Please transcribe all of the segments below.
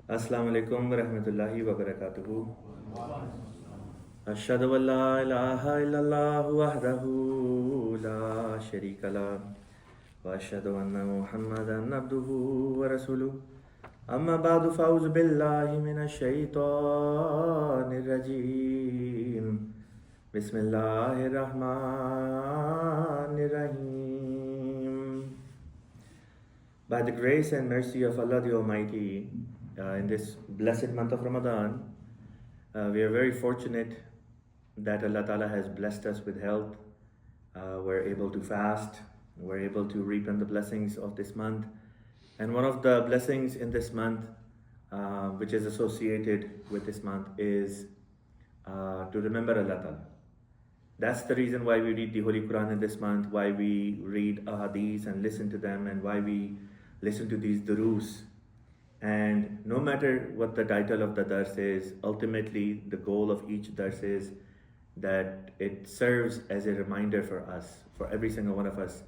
Assalamu alaikum wa rahmatullahi wa barakatuhu. Ashhadu an la ilaha illallah wahdahu la sharika lah wa ashhadu anna Muhammadan abduhu wa rasuluh. Amma ba'du fa'udhu billahi minash shaitanir rajim. Bismillahir rahmanir rahim. By the grace and mercy of Allah the Almighty, in this blessed month of Ramadan, we are very fortunate that Allah Ta'ala has blessed us with health. We're able to fast, we're able to reap in the blessings of this month. And one of the blessings in this month, which is associated with this month, is to remember Allah Ta'ala. That's the reason why we read the Holy Quran in this month, why we read ahadith and listen to them, and why we listen to these durus. And no matter what the title of the dars is, ultimately the goal of each dars is that it serves as a reminder for us, for every single one of us,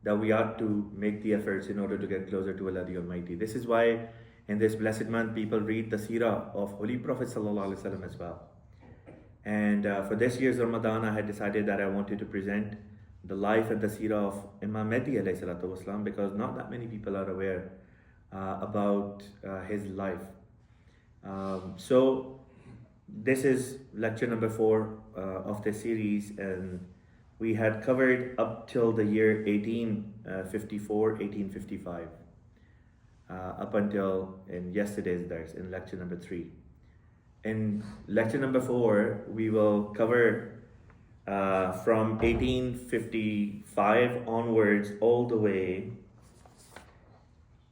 that we ought to make the efforts in order to get closer to Allah the Almighty. This is why in this blessed month people read the Seerah of Holy Prophet Sallallahu Alaihi Wasallam as well. And for this year's Ramadan, I had decided that I wanted to present the life and the Seerah of Imam Mahdi alayhi salatu wasalam, because not that many people are aware about his life. So this is lecture number 4 of the series, and we had covered up till the year 1854, 1855, up until in yesterday's dars, in lecture number 3. In lecture number 4, we will cover from 1855 onwards all the way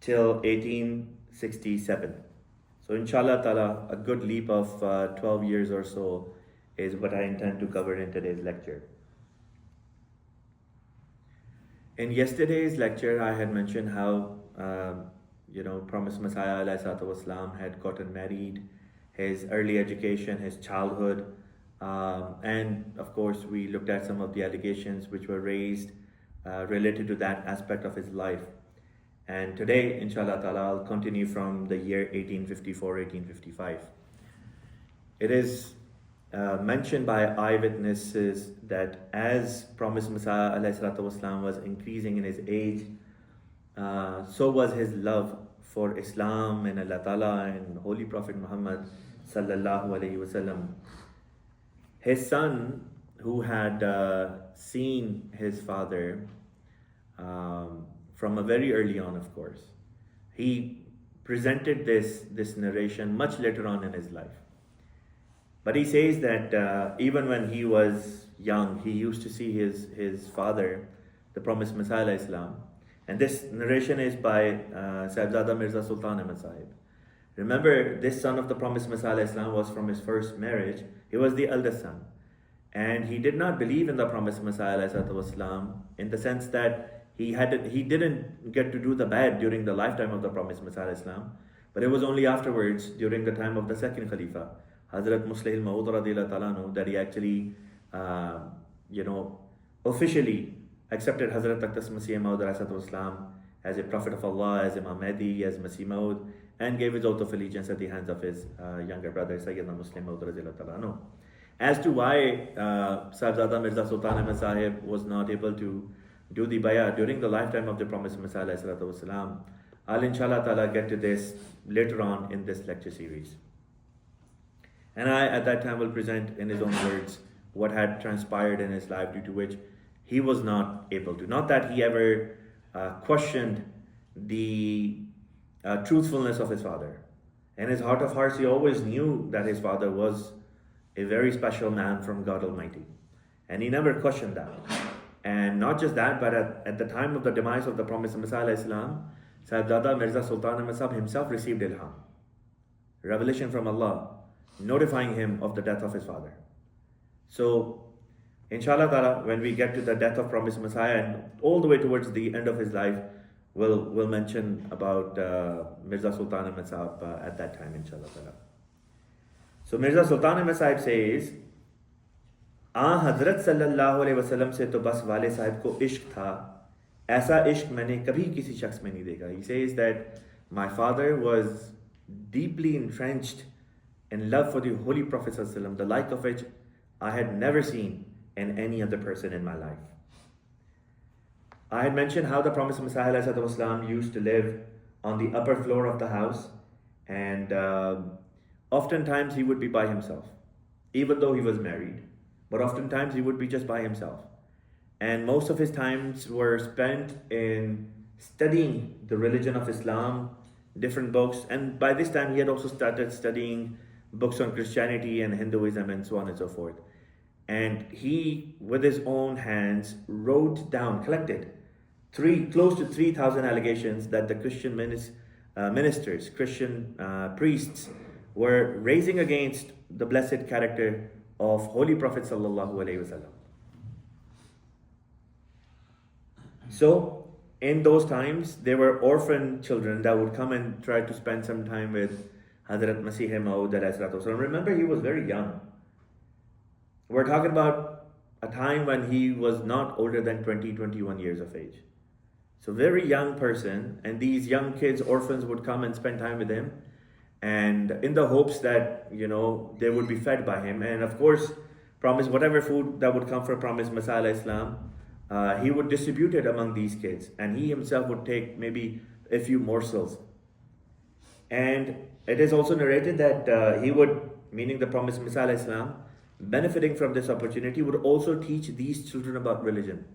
till 1867. So inshallah ta'ala, a good leap of 12 years or so is what I intend to cover in today's lecture. In yesterday's lecture, I had mentioned how, Promised Messiah ﷺ had gotten married, his early education, his childhood, and of course we looked at some of the allegations which were raised related to that aspect of his life. And today, inshallah ta'ala, I'll continue from the year 1854, 1855. It is mentioned by eyewitnesses that as Promised Messiah ﷺ was increasing in his age, so was his love for Islam and Allah Ta'ala and Holy Prophet Muhammad sallallahu alaihi wasallam. His son, who had seen his father from a very early on, of course, he presented this narration much later on in his life. But he says that even when he was young, he used to see his father, the Promised Messiah Islam. And this narration is by Syedna Mirza Sultan Ahmad Sahib. Remember, this son of the Promised Messiah Islam was from his first marriage. He was the eldest son. And he did not believe in the Promised Messiah Islam in the sense that he didn't get to do the bad during the lifetime of the Promised Messiah Islam, but it was only afterwards, during the time of the second Khalifa, Hazrat Masih-e-Maud radiyallahu ta'ala, that he actually, officially accepted Hazrat Masih-e-Maud as a prophet of Allah, as Imam Mahdi, as Masih-e-Maud, and gave his oath of allegiance at the hands of his younger brother, Syedna Maud radiyallahu ta'ala. As to why Syedna Mirza Sultan Ahmad Sahib was not able to do the bayah during the lifetime of the Promised Messiah ﷺ, I'll inshallah ta'ala get to this later on in this lecture series. And I at that time will present in his own words what had transpired in his life, due to which he was not able to. Not that he ever questioned the truthfulness of his father. In his heart of hearts, he always knew that his father was a very special man from God Almighty. And he never questioned that. And not just that, but at the time of the demise of the Promised Messiah Islam, Syedna Mirza Sultan Ahmad Sahib himself received ilham, revelation from Allah, notifying him of the death of his father. So, inshallah ta'ala, when we get to the death of Promised Messiah and all the way towards the end of his life, we'll mention about Mirza Sultan Ahmad Sahib at that time, inshallah ta'ala. So Mirza Sultan Ahmad Sahib says, Hadhrat sallallahu alaihi wasallam से तो बस वाले साहिब को इश्क था, ऐसा इश्क मैंने कभी किसी शख्स में नहीं देखा. He says that my father was deeply entrenched in love for the Holy Prophet ﷺ, the like of which I had never seen in any other person in my life. I had mentioned how the Promised Messiah ﷺ used to live on the upper floor of the house, and oftentimes he would be by himself, even though he was married. But oftentimes he would be just by himself. And most of his times were spent in studying the religion of Islam, different books. And by this time he had also started studying books on Christianity and Hinduism and so on and so forth. And he, with his own hands, wrote down, collected close to 3,000 allegations that the Christian ministers, Christian priests were raising against the blessed character of Holy Prophet sallallahu alaihi wasallam. So in those times, there were orphan children that would come and try to spend some time with Hazrat Masih-e-Maud alayhi salatu wasalam. Remember, he was very young. We're talking about a time when he was not older than 20, 21 years of age. So very young person, and these young kids, orphans, would come and spend time with him, and in the hopes that, they would be fed by him. And of course, promise whatever food that would come from Promised Messiah Islam, he would distribute it among these kids, and he himself would take maybe a few morsels. And it is also narrated that he would, meaning the Promised Messiah Islam, benefiting from this opportunity, would also teach these children about religion.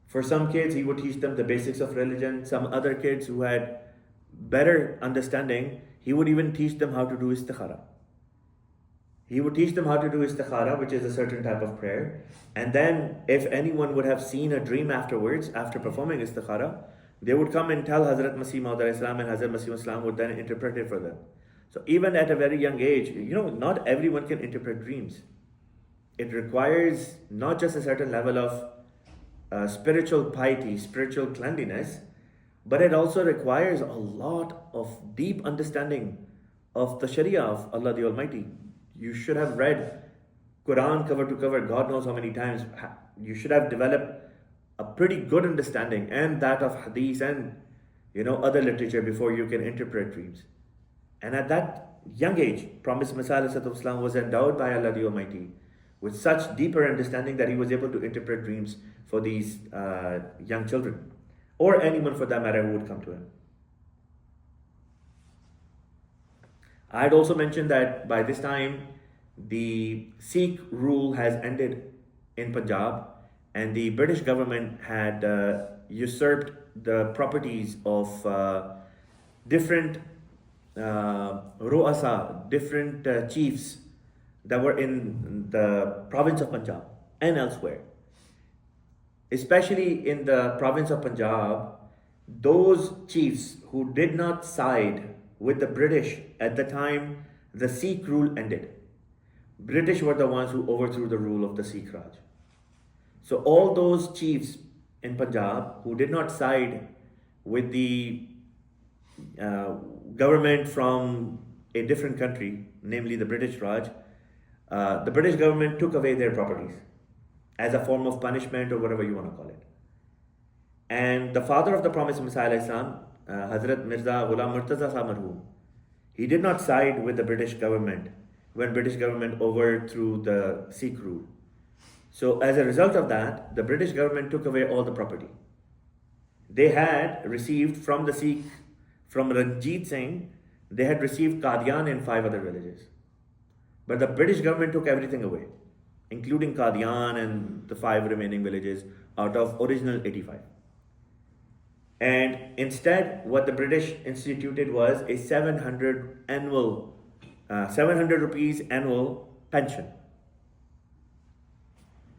For some kids, he would teach them the basics of religion. Some other kids who had better understanding, he would even teach them how to do istikhara. He would teach them how to do istikhara, which is a certain type of prayer. And then if anyone would have seen a dream afterwards, after performing istikhara, they would come and tell Hazrat Masih-e-Maud and Hazrat Masih would then interpret it for them. So even at a very young age, not everyone can interpret dreams. It requires not just a certain level of spiritual piety, spiritual cleanliness, but it also requires a lot of deep understanding of the Sharia of Allah the Almighty. You should have read Quran cover to cover, God knows how many times. You should have developed a pretty good understanding, and that of Hadith and other literature, before you can interpret dreams. And at that young age, Promised Messiah ﷺ was endowed by Allah the Almighty with such deeper understanding that he was able to interpret dreams for these young children, or anyone for that matter who would come to him. I had also mentioned that by this time, the Sikh rule has ended in Punjab, and the British government had usurped the properties of different ru'asa, different chiefs that were in the province of Punjab and elsewhere. Especially in the province of Punjab, those chiefs who did not side with the British at the time the Sikh rule ended. British were the ones who overthrew the rule of the Sikh Raj. So all those chiefs in Punjab who did not side with the government from a different country, namely the British Raj, the British government took away their properties as a form of punishment, or whatever you want to call it. And the father of the Promised Messiah Islam, Hazrat Mirza Ghulam, he did not side with the British government when British government overthrew the Sikh rule. So as a result of that, the British government took away all the property. They had received from the Sikh, from Ranjit Singh, they had received Qadian and 5 other villages. But the British government took everything away, including Qadian and the 5 remaining villages out of original 85. And instead, what the British instituted was a 700 rupees annual pension.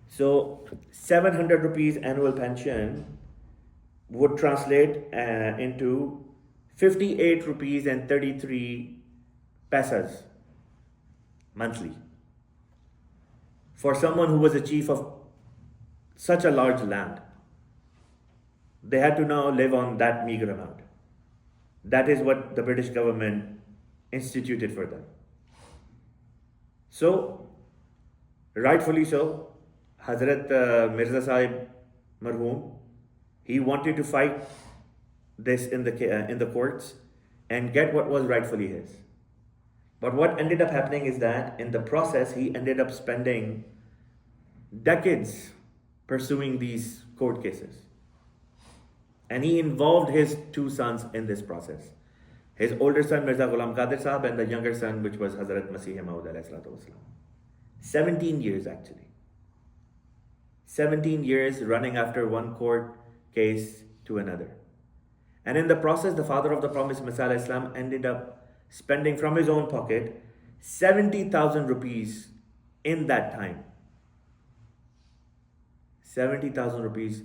So 700 rupees annual pension would translate into 58 rupees and 33 paisas monthly. For someone who was a chief of such a large land, they had to now live on that meager amount. That is what the British government instituted for them. So, rightfully so, Hazrat Mirza Sahib Marhoom, he wanted to fight this in the courts, and get what was rightfully his. But what ended up happening is that in the process, he ended up spending decades pursuing these court cases. And he involved his two sons in this process. His older son, Mirza Ghulam Sahib, and the younger son, which was Hazrat Masih-e-Maud alayhi salatu wasalam. 17 years actually. 17 years running after one court case to another. And in the process, the father of the promised Messiah Islam ended up spending from his own pocket 70,000 rupees in that time. 70,000 rupees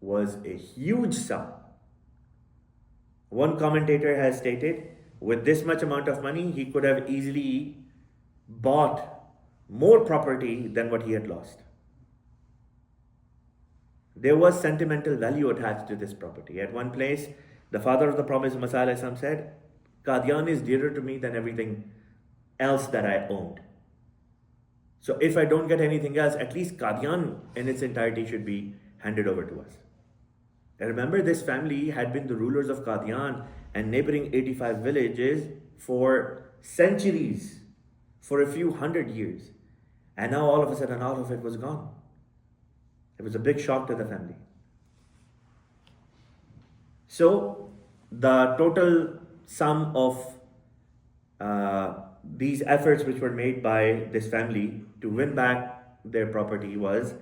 was a huge sum. One commentator has stated, with this much amount of money, he could have easily bought more property than what he had lost. There was sentimental value attached to this property. At one place, the father of the promised Messiah Islam said, Qadiani is dearer to me than everything else that I owned. So if I don't get anything else, at least Qadian in its entirety should be handed over to us. And remember, this family had been the rulers of Qadian and neighboring 85 villages for centuries, for a few hundred years. And now all of a sudden, all of it was gone. It was a big shock to the family. So the total sum of these efforts which were made by this family to win back their property was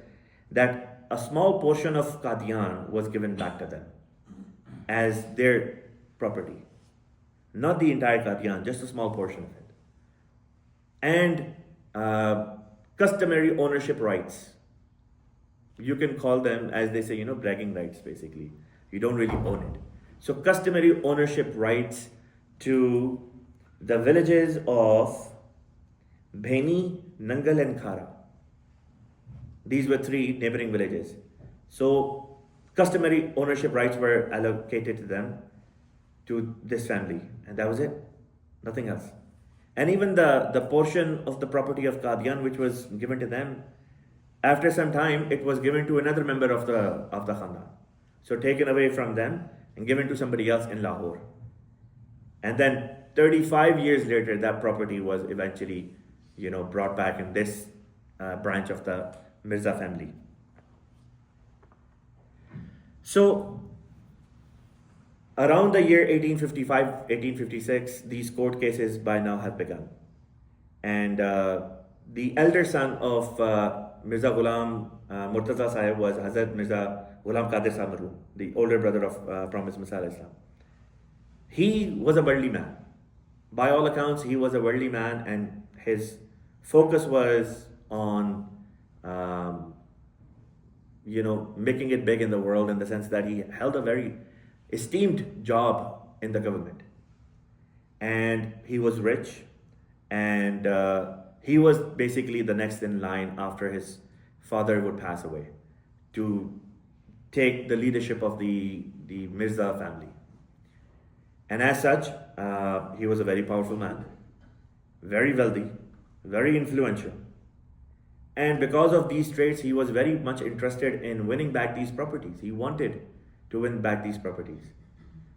that a small portion of Qadian was given back to them as their property. Not the entire Qadian, just a small portion of it. And customary ownership rights. You can call them, as they say, bragging rights basically. You don't really own it. So customary ownership rights to the villages of Bheni, Nangal and Khara. These were three neighboring villages. So customary ownership rights were allocated to them, to this family. And that was it. Nothing else. And even the portion of the property of Qadian which was given to them, after some time, it was given to another member of the Khandan. So taken away from them and given to somebody else in Lahore. And then 35 years later, that property was eventually, brought back in this branch of the Mirza family. So around the year 1855, 1856, these court cases by now have begun. And the elder son of Mirza Ghulam Murtaza Sahib was Hazrat Mirza Ghulam Sahib, the older brother of Promised Messiah Islam. He was a worldly man. By all accounts, he was a worldly man, and his focus was on making it big in the world, in the sense that he held a very esteemed job in the government. And he was rich, and he was basically the next in line after his father would pass away to take the leadership of the Mirza family. And as such, he was a very powerful man, very wealthy, very influential. And because of these traits, he was very much interested in winning back these properties. He wanted to win back these properties.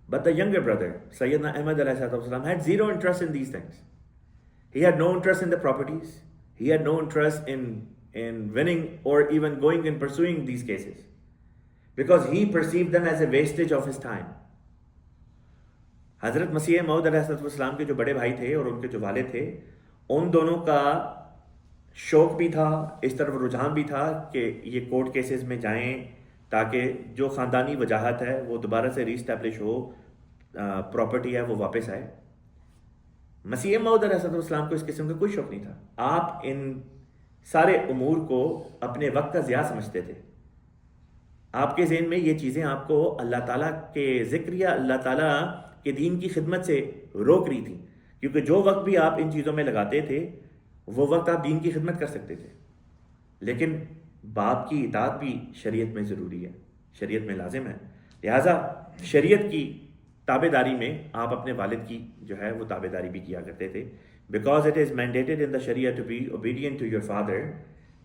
But the younger brother, Syedna Ahmad had zero interest in these things. He had no interest in the properties. He had no interest in winning or even going and pursuing these cases, because he perceived them as a wastage of his time. Hazrat Masih-e-Maud के जो बड़े भाई थे और उनके जो वाले थे, उन दोनों का शौक भी था, इस तरफ रुझान भी था कि ये कोर्ट केसेस में जाएं ताकि जो ख़ानदानी वजाहत है वो दोबारा से रीस्टैब्लिश हो, प्रॉपर्टी है वो वापस आए। मसीह-ए-मौद को इस किस्म का कोई शौक नहीं था। आप इन सारे उमूर को अपने वक्त का ज़िया समझते थे। आपके ज़हन में ये चीज़ें आपको अल्लाह ताला के ज़िक्र या अल्लाह ताला के दीन की खिदमत से रोक रही थी, क्योंकि जो वक्त भी आप इन चीज़ों में लगाते थे वो वक्त आप दीन की खिदमत कर सकते थे। लेकिन बाप की इताअत भी शरीयत में ज़रूरी है, शरीयत में लाजिम है। लिहाजा शरीयत की ताबेदारी में आप अपने वालिद की जो है वो ताबेदारी भी किया करते थे। Because it is mandated in the Sharia to be obedient to your father,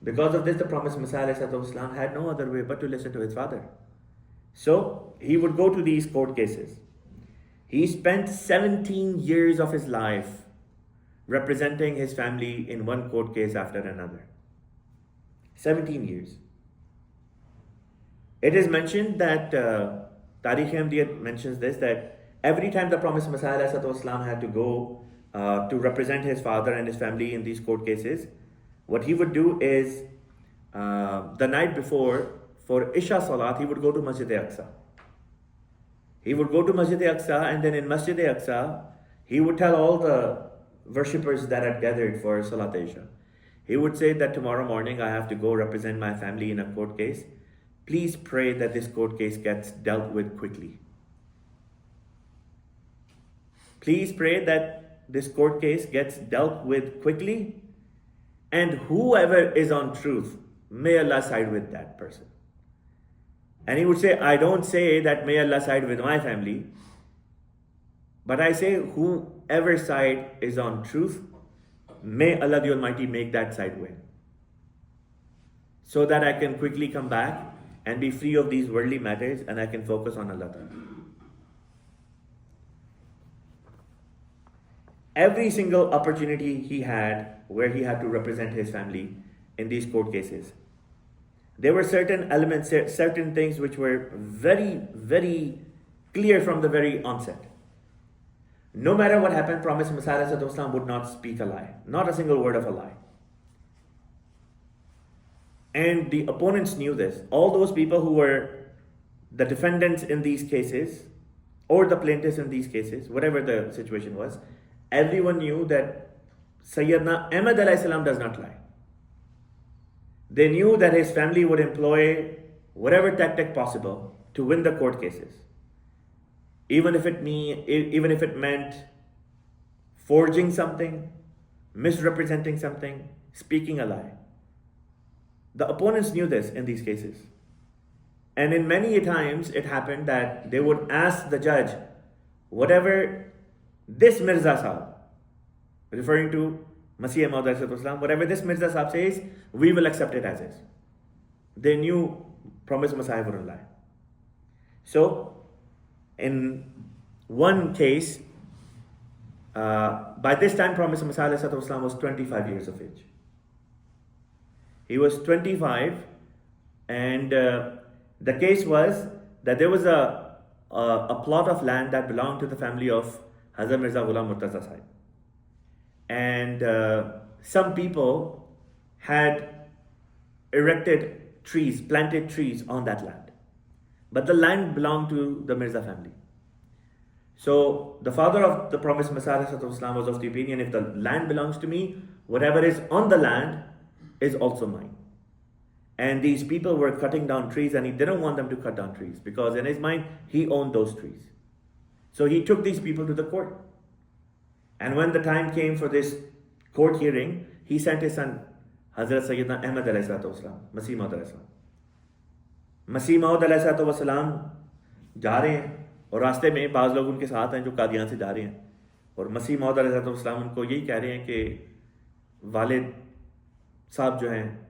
because of this the promised Messiah had no other way but to listen to his father. So he would go to these court cases. He spent 17 years of his life representing his family in one court case after another. 17 years. It is mentioned that, Tariq mentions this, that every time the Promised Messiah ﷺ had to go to represent his father and his family in these court cases, what he would do is, the night before, for Isha Salat, he would go to Masjid-e-Aqsa. He would go to Masjid-e-Aqsa, and then in Masjid-e-Aqsa, he would tell all the worshippers that had gathered for Salat Isha. He would say that tomorrow morning I have to go represent my family in a court case. Please pray that this court case gets dealt with quickly. Please pray that this court case gets dealt with quickly, and whoever is on truth, may Allah side with that person. And he would say, I don't say that may Allah side with my family, but I say whoever side is on truth, may Allah the Almighty make that side win, so that I can quickly come back and be free of these worldly matters and I can focus on Allah Ta'ala. Every single opportunity he had where he had to represent his family in these court cases, there were certain elements, certain things which were very, very clear from the very onset. No matter what happened, Promised Messiah ﷺ would not speak a lie, not a single word of a lie. And the opponents knew this. All those people who were the defendants in these cases, or the plaintiffs in these cases, whatever the situation was, everyone knew that Syedna Ahmad does not lie. They knew that his family would employ whatever tactic possible to win the court cases. Even if it meant forging something, misrepresenting something, speaking a lie. The opponents knew this in these cases. And in many times it happened that they would ask the judge, whatever this Mirza Sahib, referring to Masih-e-Maud, whatever this Mirza Sahib says, we will accept it as is. They knew Promised Messiah wouldn't lie. So, in one case, by this time Promised Messiah was 25 years of age. He was 25, and the case was that there was a plot of land that belonged to the family of Hazrat Mirza Ghulam Ahmad. And some people had erected trees, planted trees on that land. But the land belonged to the Mirza family. So the father of the Promised Messiah was of the opinion, if the land belongs to me, whatever is on the land is also mine. And these people were cutting down trees, and he didn't want them to cut down trees because in his mind, he owned those trees. So he took these people to the court. And when the time came for this court hearing, he sent his son, Hazrat Syedna Ahmad Masih-e-Maud. Masih-e-Maud जा रहे हैं और रास्ते में बाज़ लोग उनके साथ हैं जो कादियान से जा रहे हैं, और मसीह-ए-मौद उनको यही कह रहे हैं कि वालिद साहब जो हैं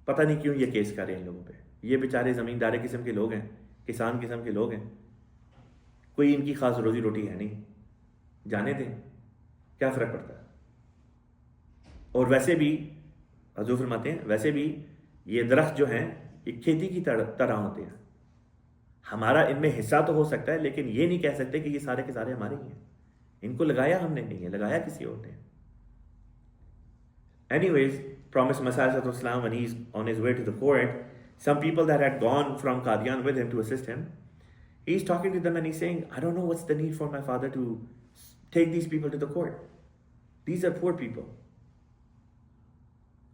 पता नहीं क्यों ये केस कर रहे हैं इन लोगों पे, ये बेचारे ज़मींदार किस्म के लोग हैं, किसान किस्म के लोग हैं, कोई इनकी ख़ास रोज़ी रोटी है नहीं, जाने दें, क्या फ़र्क पड़ता है। और वैसे भी हजूर फरमाते हैं, वैसे भी ये दरख्त जो हैं ये खेती की तरह होते हैं, हमारा इनमें हिस्सा तो हो सकता है, लेकिन ये नहीं कह सकते कि ये सारे के सारे हमारे ही हैं, इनको लगाया हमने नहीं है, लगाया किसी और ने। Anyways, Promised Messiah when he's on his way to the court, some people that had gone from Qadian with him to assist him, he's talking to them and he's saying, I don't know what's the need for my father to take these people to the court. These are poor people.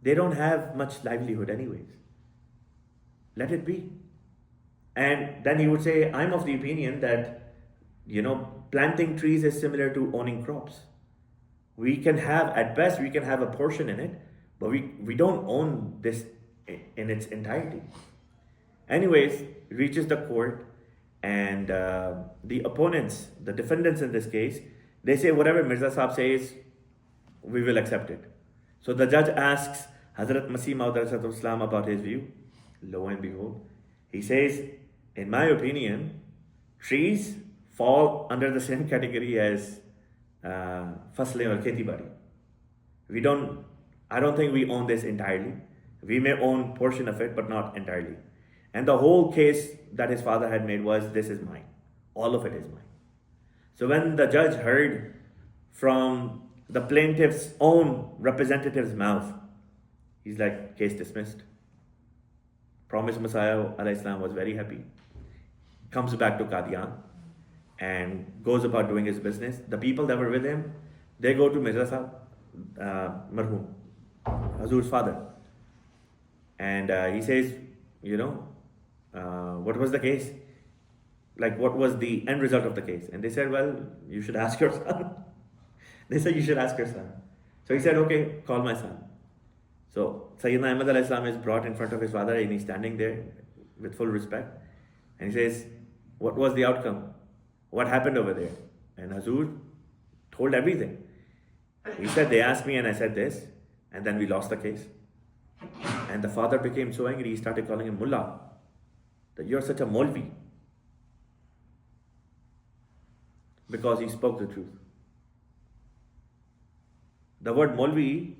They don't have much livelihood anyways. Let it be. And then he would say, I'm of the opinion that, planting trees is similar to owning crops. We can have, at best, we can have a portion in it, but we don't own this in its entirety. Anyways, reaches the court, and the opponents, the defendants in this case, they say whatever Mirza Sahib says, we will accept it. So the judge asks Hazrat Masih-e-Maud about his view. Lo and behold, he says, in my opinion, trees fall under the same category as faslein or kheti badi. I don't think we own this entirely. We may own portion of it, but not entirely. And the whole case that his father had made was, this is mine. All of it is mine. So when the judge heard from the plaintiff's own representative's mouth, he's like, case dismissed. Promised Messiah alayhi salam was very happy. Comes back to Qadian and goes about doing his business. The people that were with him, they go to Mirza Sahib, marhum, Hazur's father. And he says, what was the case? Like, what was the end result of the case? And they said, well, you should ask your son. They said, you should ask your son. So he said, okay, call my son. So Syedna Ahmad alayhi salam is brought in front of his father, and he's standing there with full respect. And he says, what was the outcome? What happened over there? And Hazur told everything. He said, they asked me and I said this, and then we lost the case. And the father became so angry, he started calling him Mullah, that you're such a Molvi, because he spoke the truth. The word Molvi,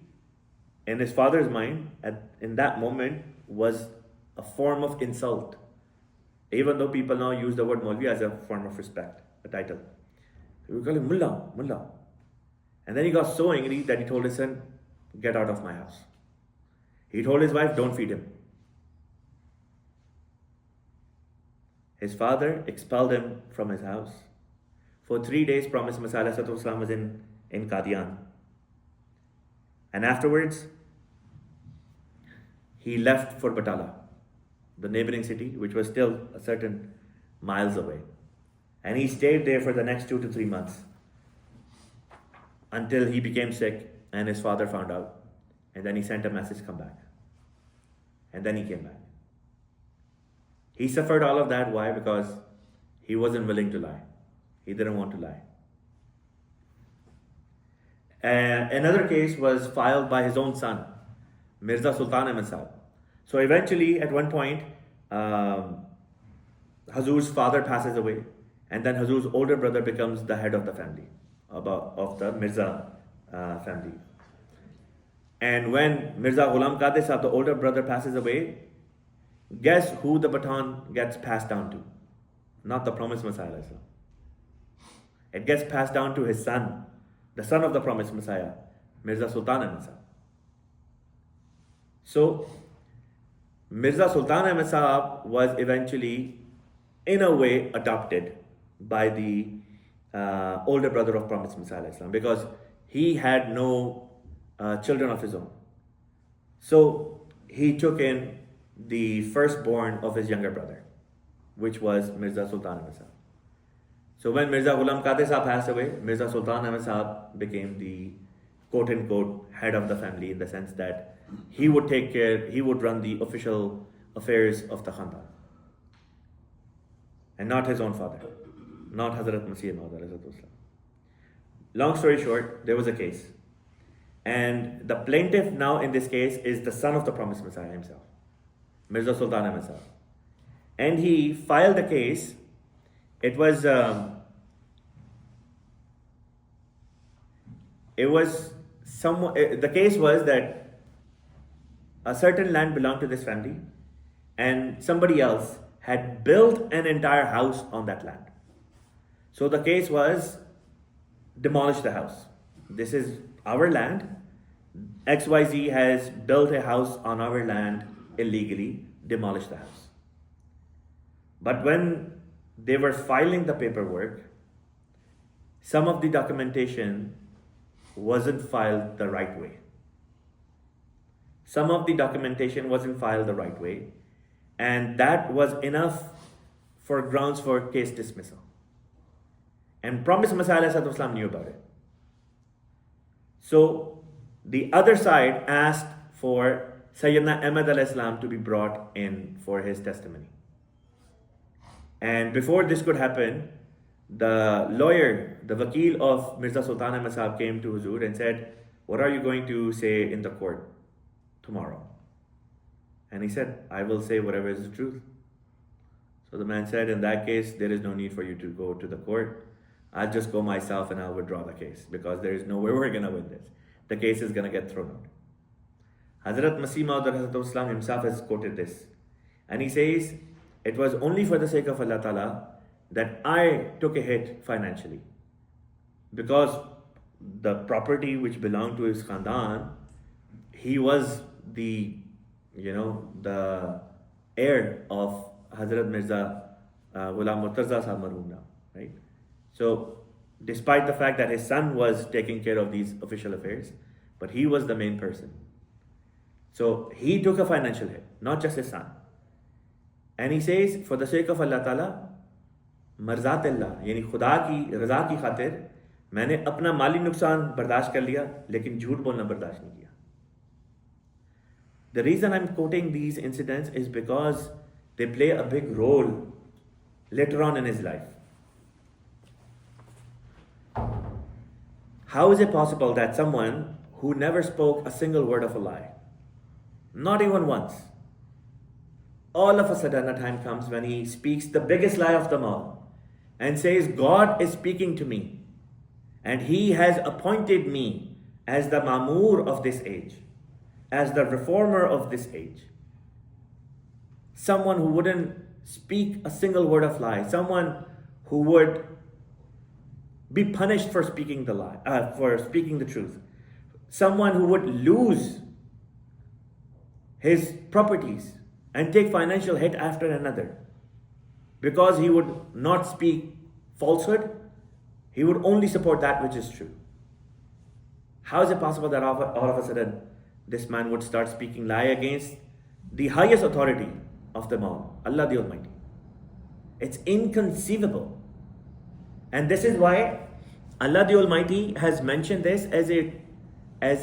in his father's mind, in that moment, was a form of insult. Even though people now use the word Molvi as a form of respect, a title. They would call him Mullah, Mullah. And then he got so angry that he told his son, get out of my house. He told his wife, don't feed him. His father expelled him from his house. For 3 days, Promised Messiah was in Qadian. And afterwards, he left for Batala, the neighboring city, which was still a certain miles away. And he stayed there for the next 2 to 3 months until he became sick and his father found out. And then he sent a message, come back. And then he came back. He suffered all of that. Why? Because he wasn't willing to lie. He didn't want to lie. Another case was filed by his own son, Mirza Sultan Ahmad Sahib. So eventually, at one point, Hazur's father passes away, and then Hazur's older brother becomes the head of the family, of the Mirza family. And when Mirza Ghulam Ahmad Sahib, the older brother, passes away, guess who the baton gets passed down to? Not the Promised Messiah. It gets passed down to his son, the son of the Promised Messiah, Mirza Sultan Ahmad Sahib. So, Mirza Sultan Ahmad Sahib was eventually, in a way, adopted by the older brother of Promised Messiah, because he had no children of his own. So he took in the firstborn of his younger brother, which was Mirza Sultan Ahmad Sahib. So when Mirza Ghulam Ahmad Sahib passed away, Mirza Sultan Ahmad Sahib became the quote-unquote head of the family, in the sense that he would run the official affairs of the Khandan. And not his own father, not Hazrat Masih-e-Maud. Long story short, there was a case. And the plaintiff now in this case is the son of the Promised Messiah himself, Mirza Sultan Ahmad Sahib. And he filed a case. The case was that a certain land belonged to this family, and somebody else had built an entire house on that land. So the case was, demolish the house. This is our land. XYZ has built a house on our land illegally, demolish the house. But when they were filing the paperwork, some of the documentation wasn't filed the right way. And that was enough for grounds for case dismissal. And Promised Messiah knew about it. So the other side asked for Syedna Ahmad to be brought in for his testimony. And before this could happen, the lawyer, the wakil of Mirza Sultan Ahmad Sahib, came to Huzur and said, what are you going to say in the court tomorrow? And he said, I will say whatever is the truth. So the man said, in that case, there is no need for you to go to the court. I'll just go myself and I'll withdraw the case, because there is no way we're going to win this. The case is going to get thrown out. Hazrat Masih-e-Maud himself has quoted this. And he says, it was only for the sake of Allah Ta'ala that I took a hit financially. Because the property which belonged to his khandan, he was the heir of Hazrat Mirza Ghulam Ahmad now, right? So, despite the fact that his son was taking care of these official affairs, but he was the main person. So, he took a financial hit, not just his son. And he says, for the sake of Allah Ta'ala, Marzat Allah, yani Khuda ki raza ki khatir, मैंने अपना माली नुकसान बर्दाश्त कर लिया, लेकिन झूठ बोलना बर्दाश्त नहीं किया. The reason I'm quoting these incidents is because they play a big role later on in his life. How is it possible that someone who never spoke a single word of a lie, not even once, all of a sudden a time comes when he speaks the biggest lie of them all and says, God is speaking to me and he has appointed me as the Ma'mur of this age, as the reformer of this age. Someone who wouldn't speak a single word of lie, someone who would be punished for speaking the lie, for speaking the truth, someone who would lose his properties and take financial hit after another because he would not speak falsehood, he would only support that which is true. How is it possible that all of a sudden this man would start speaking lie against the highest authority of them all, Allah the Almighty? It's inconceivable. And this is why Allah the Almighty has mentioned this as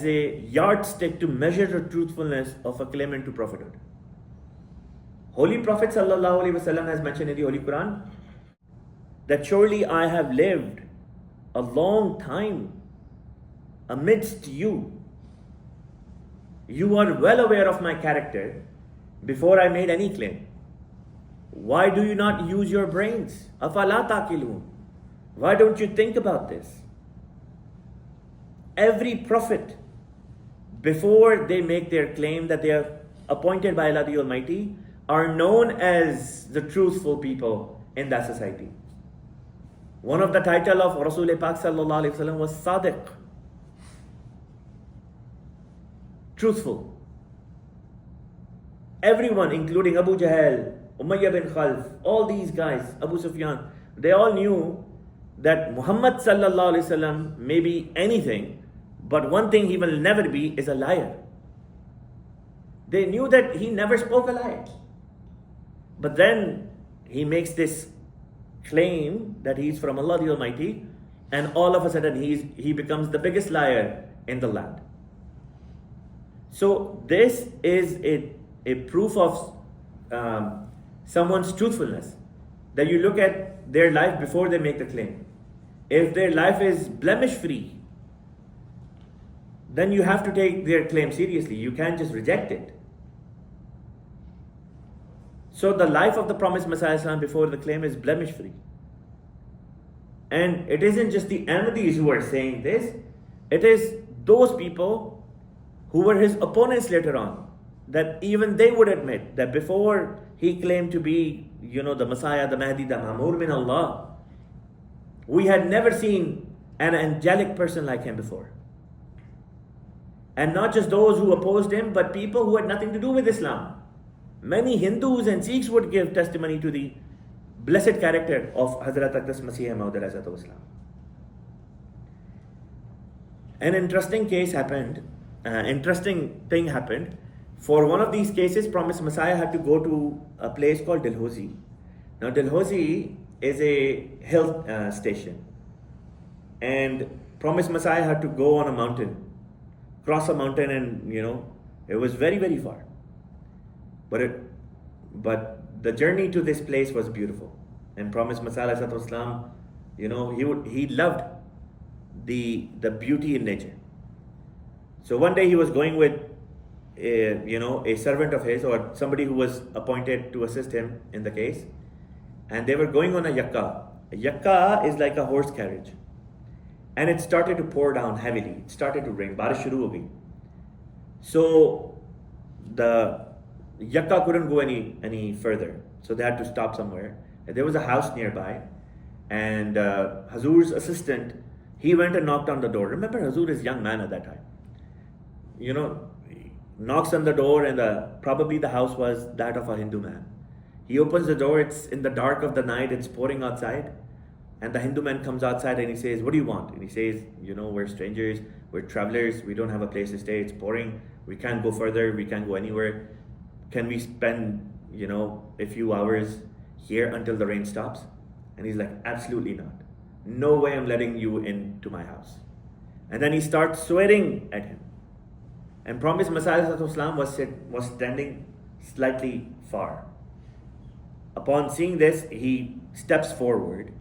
a yardstick to measure the truthfulness of a claimant to prophethood. Holy Prophet Sallallahu Alaihi Wasallam has mentioned in the Holy Quran that surely I have lived a long time amidst you. You are well aware of my character before I made any claim. Why do you not use your brains? Afala taqilun. Why don't you think about this? Every prophet, before they make their claim that they are appointed by Allah the Almighty, are known as the truthful people in that society. One of the title of Rasul Pak Sallallahu Alaihi Wasallam was Sadiq, truthful. Everyone, including Abu Jahl, Umayyah bin Khalf, all these guys, Abu Sufyan, they all knew that Muhammad Sallallahu Alaihi Wasallam may be anything, but one thing he will never be is a liar. They knew that he never spoke a lie. But then he makes this claim that he's from Allah the Almighty, and all of a sudden he becomes the biggest liar in the land. So this is a proof of someone's truthfulness, that you look at their life before they make the claim. If their life is blemish free, then you have to take their claim seriously. You can't just reject it. So the life of the promised Messiah Islam before the claim is blemish free. And it isn't just the Ahmadis who are saying this, it is those people who were his opponents later on, that even they would admit that before he claimed to be, the Messiah, the Mahdi, the Ma'mur min Allah, we had never seen an angelic person like him before. And not just those who opposed him, but people who had nothing to do with Islam. Many Hindus and Sikhs would give testimony to the blessed character of Hazrat Masih-e-Maud. An interesting thing happened. For one of these cases, Promised Messiah had to go to a place called Dalhousie. Now Dalhousie is a hill station, and Promised Messiah had to go on a mountain, cross a mountain, and it was very, very far. But the journey to this place was beautiful. And Promised Messiah Islam, he loved the beauty in nature. So one day he was going with a servant of his, or somebody who was appointed to assist him in the case. and they were going on a yakka. A yakka is like a horse carriage. And it started to pour down heavily. It started to rain. Barish shuru ho gayi. So the yakka couldn't go any further. So they had to stop somewhere. And there was a house nearby. And Hazur's assistant, he went and knocked on the door. Remember, Hazur is a young man at that time. You know, knocks on the door, and probably the house was that of a Hindu man. He opens the door, it's in the dark of the night, it's pouring outside. And the Hindu man comes outside and he says, "What do you want?" And he says, "We're strangers, we're travelers, we don't have a place to stay, it's pouring, we can't go further, we can't go anywhere. Can we spend, a few hours here until the rain stops?" And he's like, "Absolutely not. No way I'm letting you into my house." And then he starts swearing at him. And Promised Messiah was standing slightly far. Upon seeing this, he steps forward,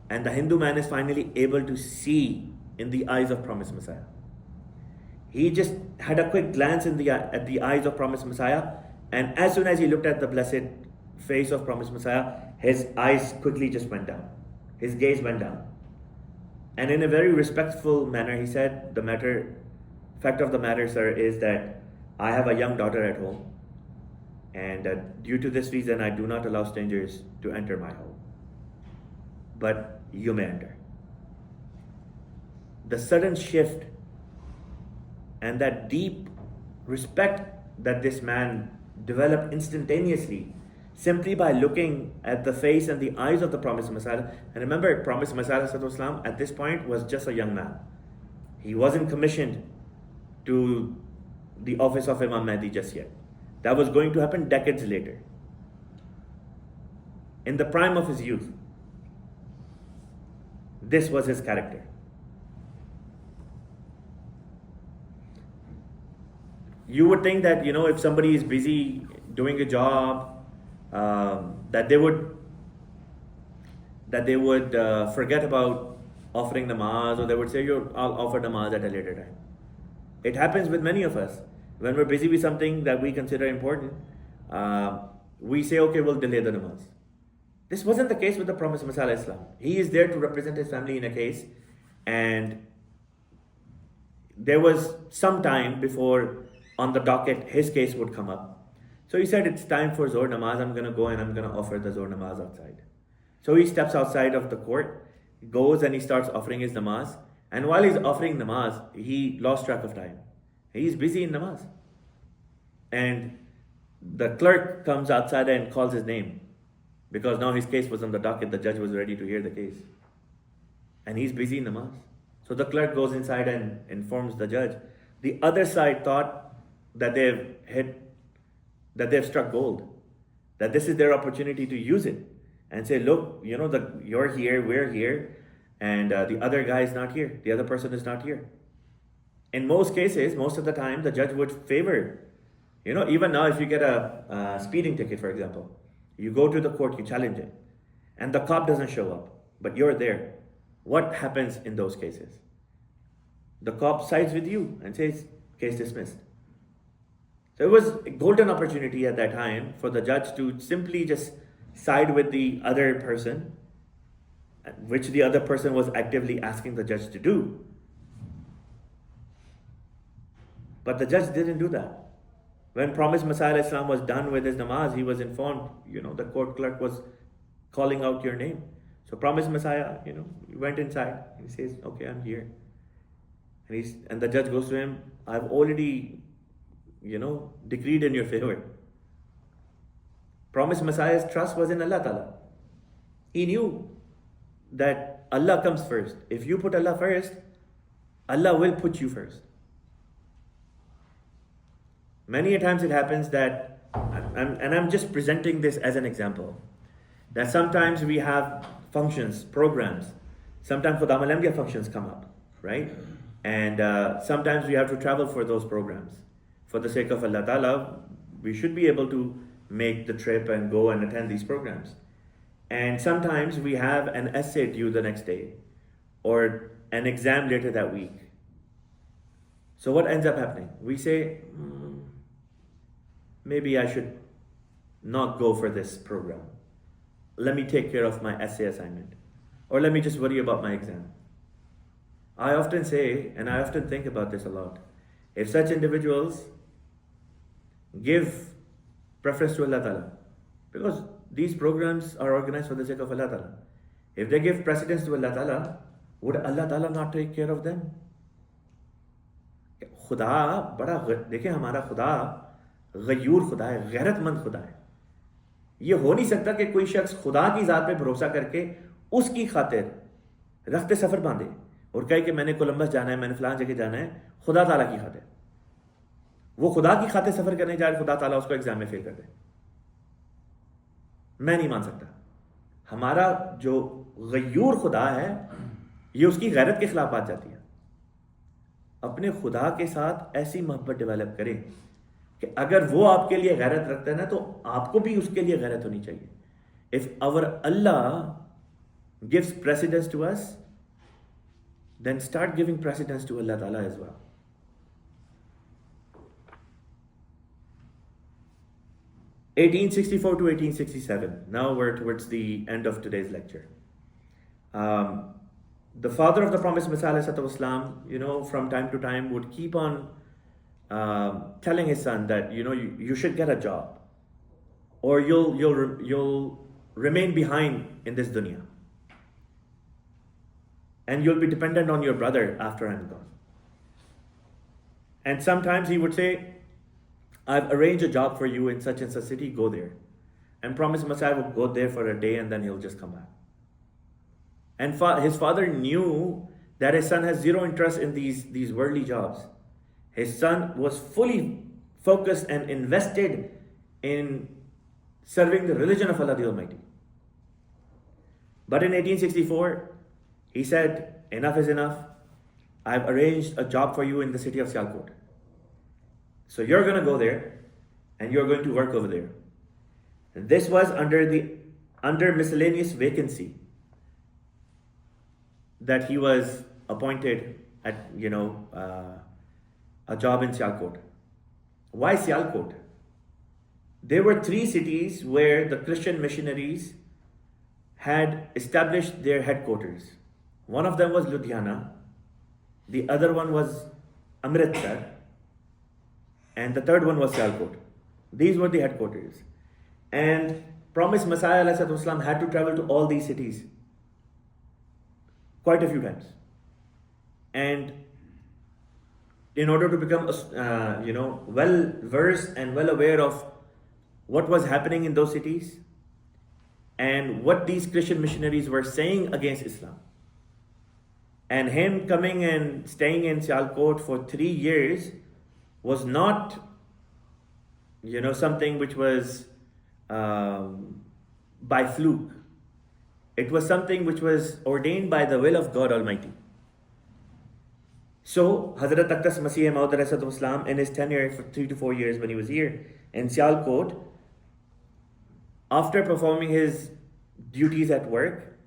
and the Hindu man is finally able to see in the eyes of Promised Messiah. He just had a quick glance at the eyes of Promised Messiah, and as soon as he looked at the blessed face of Promised Messiah, his eyes quickly just went down. His gaze went down. And in a very respectful manner, he said, fact of the matter, sir, is that I have a young daughter at home, and due to this reason, I do not allow strangers to enter my home. But you may enter. The sudden shift and that deep respect that this man developed instantaneously simply by looking at the face and the eyes of the Promised Messiah. And remember, Promised Messiah at this point was just a young man. He wasn't commissioned to the office of Imam Mahdi just yet. That was going to happen decades later. In the prime of his youth, this was his character. You would think that, if somebody is busy doing a job, that they would forget about offering namaz, or they would say, "I'll offer namaz at a later time." It happens with many of us. When we're busy with something that we consider important, we say, "Okay, we'll delay the namaz." This wasn't the case with the Promised Messiah Islam. He is there to represent his family in a case, and there was some time before on the docket his case would come up. So he said, "It's time for Zohr namaz. I'm going to go and I'm going to offer the Zohr namaz outside." So he steps outside of the court, goes and he starts offering his namaz. And while he's offering namaz, he lost track of time. He's busy in namaz. And the clerk comes outside and calls his name, because now his case was on the docket. The judge was ready to hear the case. And he's busy in namaz. So the clerk goes inside and informs the judge. The other side thought that they've struck gold, that this is their opportunity to use it and say, "Look, you're here, we're here, and the other guy is not here, the other person is not here." In most cases, most of the time, the judge would favor, even now if you get a speeding ticket, for example, you go to the court, you challenge it, and the cop doesn't show up, but you're there. What happens in those cases? The cop sides with you and says, "Case dismissed." So it was a golden opportunity at that time for the judge to simply just side with the other person, which the other person was actively asking the judge to do. But the judge didn't do that. When Promised Messiah Islam was done with his namaz, he was informed, the court clerk was calling out your name. So Promised Messiah, went inside and he says, "Okay, I'm here." And the judge goes to him, "I've already decreed in your favor." Promised Messiah's trust was in Allah Ta'ala. He knew that Allah comes first. If you put Allah first, Allah will put you first. Many a times it happens that, and I'm just presenting this as an example, that sometimes we have functions, programs. Sometimes Khudam al-Anbiya functions come up, right? And sometimes we have to travel for those programs. For the sake of Allah Ta'ala, we should be able to make the trip and go and attend these programs. And sometimes we have an essay due the next day, or an exam later that week. So what ends up happening? We say, maybe I should not go for this program. let me take care of my essay assignment, or let me just worry about my exam. I often say, and I often think about this a lot, if such individuals give preference to Allah Ta'ala, because these programs are organized for the sake of Allah Ta'ala, if they give precedence to Allah Ta'ala, would Allah Ta'ala not take care of them? खुदा बड़ा, देखिए हमारा खुदा गयूर खुदा है, गैरतमंद खुदा है. ये हो नहीं सकता कि कोई शख्स खुदा की ज़ात पे भरोसा करके उसकी खातिर रफ्ते सफ़र बांधे और कहे कि मैंने कोलंबस जाना है, मैंने फलां जगह जाना है, खुदा ताला की खातिर. वो खुदा की खातिर सफ़र करने जाए, खुदा ताला उसको एग्जाम में फेल कर दे. मैं नहीं मान सकता. हमारा जो गयूर खुदा है, ये उसकी गैरत के खिलाफ बात जाती है. अपने खुदा के साथ ऐसी मोहब्बत डेवलप करें कि अगर वो आपके लिए गैरत रखता है ना, तो आपको भी उसके लिए गैरत होनी चाहिए. If our Allah gives precedence to us, then start giving precedence to Allah Ta'ala as well. (1864 to 1867). Now we're towards the end of today's lecture. The father of the promised Messiah, ﷺ, from time to time would keep on telling his son that you should get a job, or you'll remain behind in this dunya, and you'll be dependent on your brother after I'm gone. And sometimes he would say, I've arranged a job for you in such and such city, go there. And promised Messiah would go there for a day and then he'll just come back. And his father knew that his son has zero interest in these worldly jobs. His son was fully focused and invested in serving the religion of Allah the Almighty. But in 1864, he said, enough is enough. I've arranged a job for you in the city of Sialkot. So you're going to go there and you're going to work over there. And this was under miscellaneous vacancy that he was appointed at, a job in Sialkot. Why Sialkot? There were 3 cities where the Christian missionaries had established their headquarters. One of them was Ludhiana, the other one was Amritsar, and the third one was Sialkot. These were the headquarters. And promised Messiah ﷺ had to travel to all these cities quite a few times. And in order to become well versed and well aware of what was happening in those cities and what these Christian missionaries were saying against Islam. And him coming and staying in Sialkot for 3 years was not, something which was by fluke. It was something which was ordained by the will of God Almighty. So, Hazrat Masih-e-Maud in his tenure for 3 to 4 years when he was here in Sialkot, after performing his duties at work,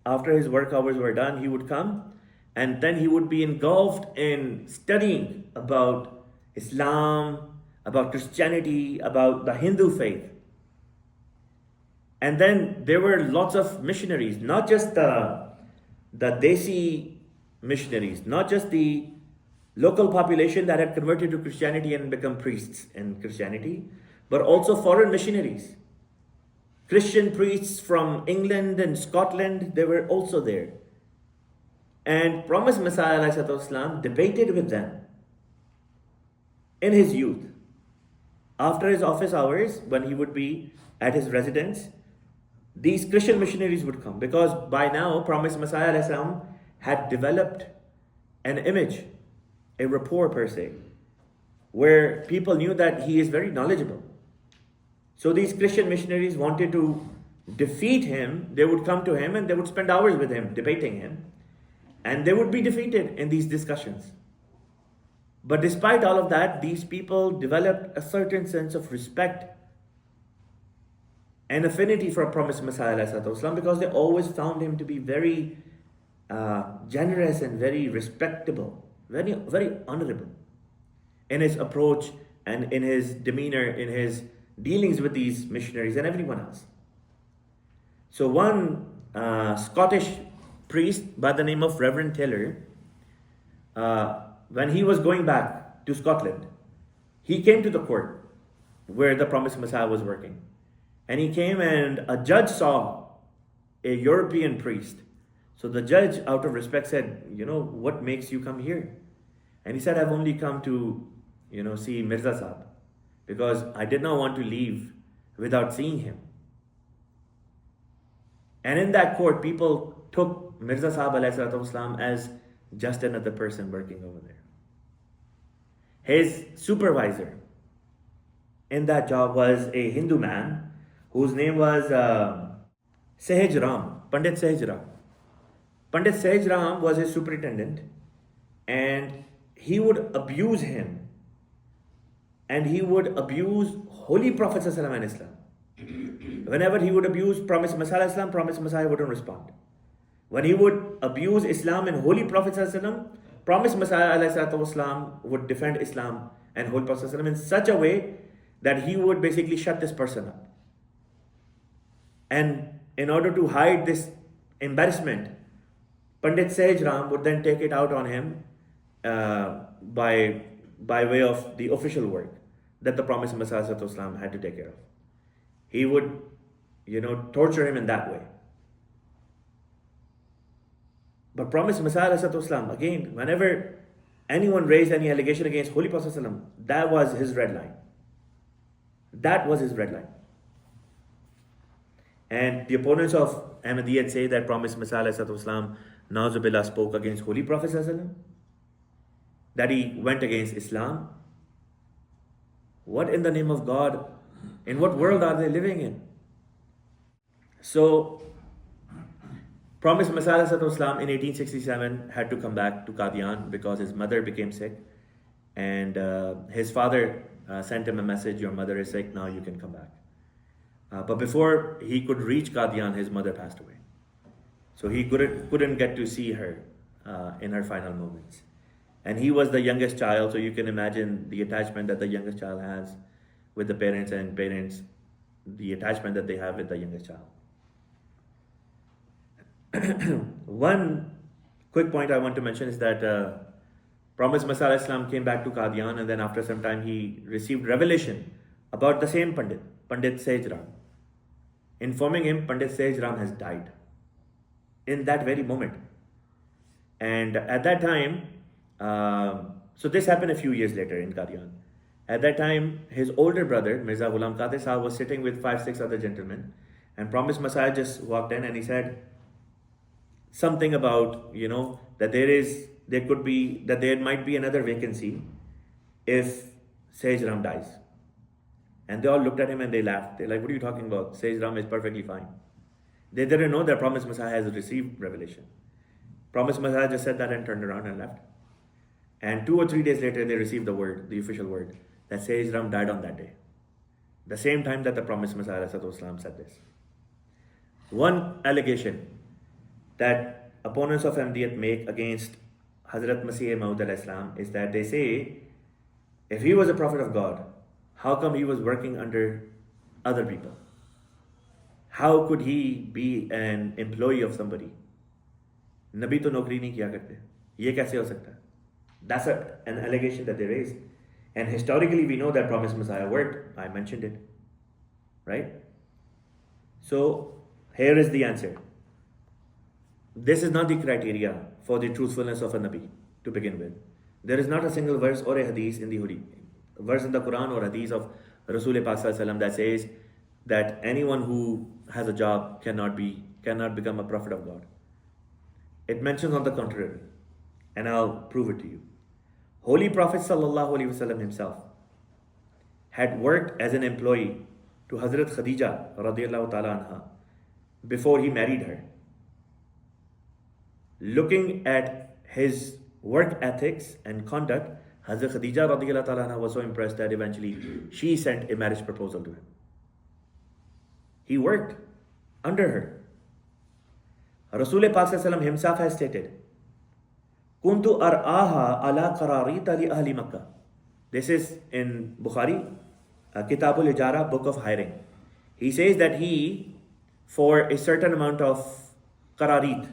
after his work hours were done, he would come and then he would be engulfed in studying about Islam, about Christianity, about the Hindu faith. And then there were lots of missionaries, not just the Desi missionaries, not just the local population that had converted to Christianity and become priests in Christianity, but also foreign missionaries. Christian priests from England and Scotland, they were also there. And promised Messiah ﷺ debated with them in his youth. After his office hours, when he would be at his residence, these Christian missionaries would come, because by now promised Messiah ﷺ had developed an image, a rapport per se, where people knew that he is very knowledgeable. So these Christian missionaries wanted to defeat him. They would come to him and they would spend hours with him, debating him. And they would be defeated in these discussions. But despite all of that, these people developed a certain sense of respect and affinity for promised Messiah ﷺ, because they always found him to be very generous and very respectable, very, very honorable in his approach and in his demeanor, in his dealings with these missionaries and everyone else. So one Scottish priest by the name of Reverend Taylor, when he was going back to Scotland, he came to the court where the promised Messiah was working. And he came and a judge saw a European priest. So the judge, out of respect, said, what makes you come here? And he said, I've only come to, see Mirza Sahib, because I did not want to leave without seeing him. And in that court, people took Mirza Sahib ﷺ as just another person working over there. His supervisor in that job was a Hindu man whose name was Sahaj Ram, Pandit Sahaj Ram. Pandit Sahaj Ram was his superintendent, and he would abuse him, and he would abuse Holy Prophet ﷺ and Islam. Whenever he would abuse Promised Messiah Islam, Promised Messiah wouldn't respond. When he would abuse Islam and Holy Prophet ﷺ, Promised Messiah ﷺ would defend Islam and Holy Prophet ﷺ in such a way that he would basically shut this person up. And in order to hide this embarrassment, Pandit Sahaj Ram would then take it out on him by way of the official work that the Promised Messiah ﷺ had to take care of. He would, torture him in that way. But Promised Messiah ﷺ, again, whenever anyone raised any allegation against Holy Prophet ﷺ, that was his red line. That was his red line. And the opponents of Ahmadiyya say that Promised Messiah ﷺ, Nauzubillah, spoke against Holy Prophet ﷺ, that he went against Islam. What in the name of God, in what world are they living in? So, Promised Messiah ﷺ in 1867 had to come back to Qadian because his mother became sick, and his father sent him a message, your mother is sick, now you can come back. But before he could reach Qadian, his mother passed away. So he couldn't get to see her in her final moments. And he was the youngest child, so you can imagine the attachment that the youngest child has with the parents, and parents, the attachment that they have with the youngest child. One quick point I want to mention is that Promised Messiah Islam came back to Qadian, and then after some time he received revelation about the same Pandit Sahaj Ram, informing him Pandit Sahaj Ram has died in that very moment. And at that time, so this happened a few years later in Qadian. At that time, his older brother, Mirza Ghulam Ahmad, was sitting with 5-6 other gentlemen, and Promised Messiah just walked in and he said something about, that there might be another vacancy if Sahaj Ram dies. And they all looked at him and they laughed. They're like, what are you talking about? Sahaj Ram is perfectly fine. They didn't know that Promised Messiah has received revelation. Promised Messiah just said that and turned around and left. And 2 or 3 days later, they received the word, the official word, that Sahaj Ram died on that day. The same time that the Promised Messiah ﷺ said this. One allegation that opponents of Ahmadiyyat make against Hazrat Masih-e-Maud is that they say, if he was a prophet of God, how come he was working under other people? How could he be an employee of somebody? Nabi to naukri nahi kiya karte. Ye kaise ho sakta hai? That's an allegation that they raise. And historically we know that Promised Messiah worked. I mentioned it. Right? So here is the answer. This is not the criteria for the truthfulness of a Nabi to begin with. There is not a single verse or a hadith in the verse in the Quran or hadith of Rasul Pak ﷺ that says that anyone who has a job cannot become a prophet of God. It mentions on the contrary, and I'll prove it to you. Holy Prophet ﷺ himself had worked as an employee to Hazrat Khadija radiallahu ta'ala anha before he married her. Looking at his work ethics and conduct, Hazrat Khadija radiallahu ta'ala anha was so impressed that eventually she sent a marriage proposal to him. He worked under her. Rasul Pak himself has stated, Kuntu ar'aha ala qararita li ahli Makkah. This is in Bukhari, Kitabul Ijara, book of hiring. He says that he for a certain amount of qararit.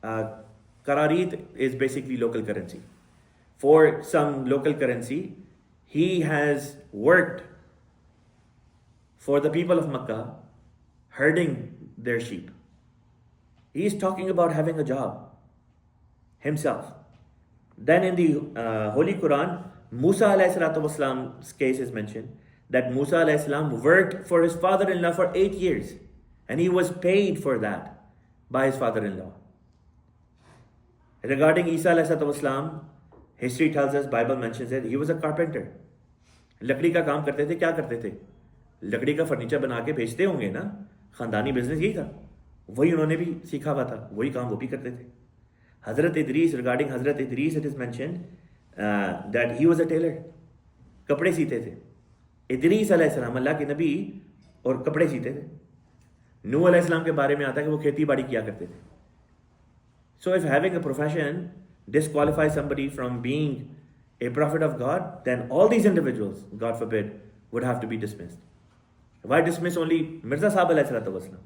Qararit is basically local currency. For some local currency, he has worked for the people of Makkah, herding their sheep. He is talking about having a job himself. Then in the Holy Quran, Musa ﷺ's case is mentioned, that Musa ﷺ worked for his father-in-law for 8 years, and he was paid for that by his father-in-law. Regarding Isa ﷺ, history tells us, Bible mentions it, he was a carpenter. लकड़ी का काम करते थे, क्या करते थे? लकड़ी का फर्नीचर बना के बेचते होंगे ना, खानदानी बिजनेस यही था, वही उन्होंने भी सीखा हुआ था, वही काम वो भी करते थे. Hazrat Idris, regarding Hazrat Idris, it is mentioned that he was a tailor. कपड़े सीते थे. इदरीस अलैहिस्सलाम अल्लाह के नबी और कपड़े सीते थे. नूह अलैहिस्सलाम के बारे में आता है कि वो खेती बाड़ी किया करते थे. So if having a profession disqualifies somebody from being a prophet of God, then all these individuals, God forbid, would have to be dismissed. Why dismiss only Mirza Sahib alayhi salatu wasalam?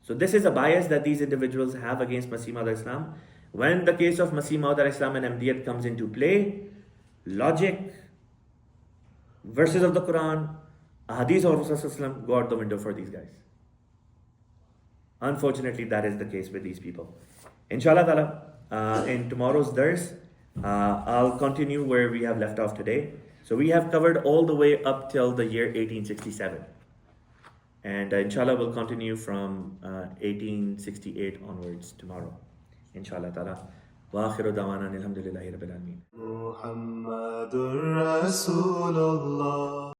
So this is a bias that these individuals have against Masih-e-Maud Islam. When the case of Masih-e-Maud Islam and Ahmadiyyat comes into play, logic, verses of the Quran, hadith of Rasulullah go out the window for these guys. Unfortunately, that is the case with these people. Inshallah ta'ala, in tomorrow's dars, I'll continue where we have left off today. So we have covered all the way up till the year 1867. And inshallah, we'll continue from 1868 onwards tomorrow. Inshallah ta'ala. Wa akhiru dawana alhamdulillahi rabbil alameen. Muhammadur Rasulullah.